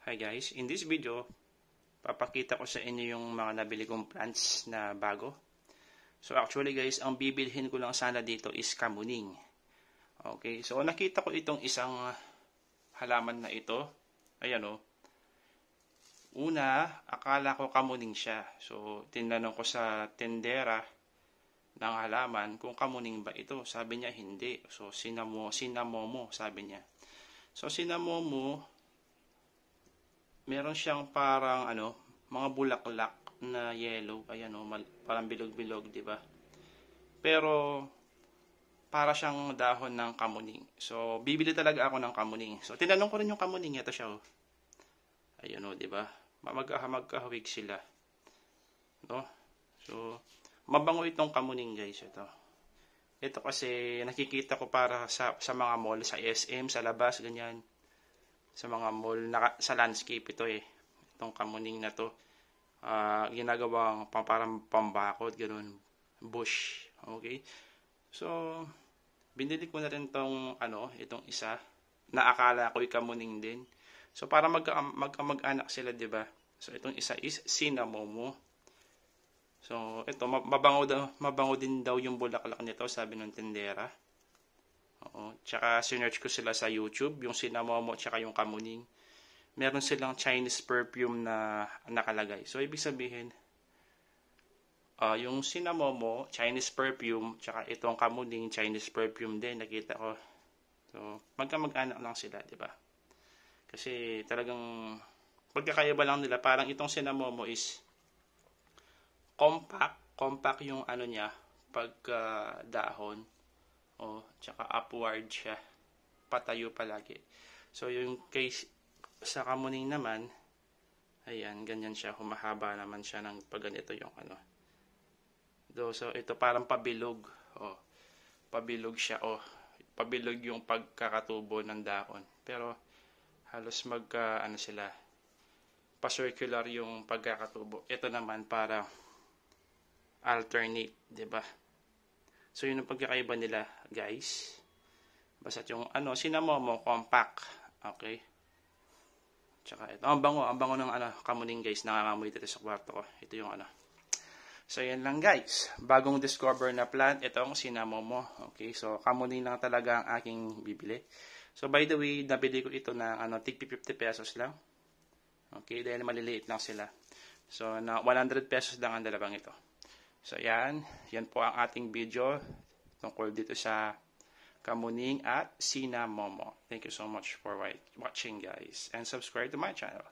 Hi guys, in this video, papakita ko sa inyo yung mga nabili kong plants na bago. So actually guys, ang bibilhin ko lang sana dito is kamuning. Okay, so nakita ko itong isang halaman na ito. Ayan o. Una, akala ko kamuning siya. So tinanong ko sa tendera ng halaman kung kamuning ba ito. Sabi niya hindi. So sinamomo sabi niya. So sinamomo, meron siyang parang mga bulaklak na yellow, ayan parang bilog-bilog, 'di ba? Pero para siyang dahon ng kamuning. So bibili talaga ako ng kamuning. So tinanong ko rin yung kamuning, ito siya oh. Ayun 'di ba? Magkahawig sila. No? So mabango itong kamuning, guys, ito. Ito kasi nakikita ko para sa mga mall, sa SM, sa labas, ganyan. Sa mga mall, sa landscape ito itong kamuning na to, ginagawang parang pambakod, ganun, bush, okay. So binili ko na rin itong isa na akala ko kamuning din. So para magkamag-anak sila, di ba? So itong isa is sinamomo. So ito mabango din daw yung bulaklak nito, sabi ng tendera. Oo, tsaka sinearch ko sila sa YouTube, yung sinamomo tsaka yung kamuning. Meron silang Chinese perfume na nakalagay. So ibig sabihin, yung sinamomo, Chinese perfume, tsaka itong kamuning, Chinese perfume din, nakita ko. So magkamag-anak lang sila, di ba? Kasi talagang pagkakaiba lang nila, parang itong sinamomo is compact yung niya, pagka dahon. Tsaka upward siya, patayo palagi. So yung case sa kamuning naman, ayan, ganyan siya, humahaba naman siya ng pag ganito yung So ito parang pabilog, pabilog siya, pabilog yung pagkakatubo ng dahon. Pero halos sila, pa-circular yung pagkakatubo. Ito naman para alternate, 'di ba? So yun ang pagkakaiba nila, guys. Basta yung sinamomo compact, okay? Tsaka ito, ang bango ng kamuning, guys, nangangamoy dito sa kwarto ko. Ito yung So yan lang, guys. Bagong discover na plant, ito ang sinamomo, okay? So kamuning lang talaga ang aking bibili. So by the way, nabili ko ito ng tig 50 pesos lang. Okay, dahil maliliit lang sila. So na 100 pesos lang ang dalawang ito. So yan po ang ating video tungkol dito sa kamuning at sinamomo. Thank you so much for watching, guys, and subscribe to my channel.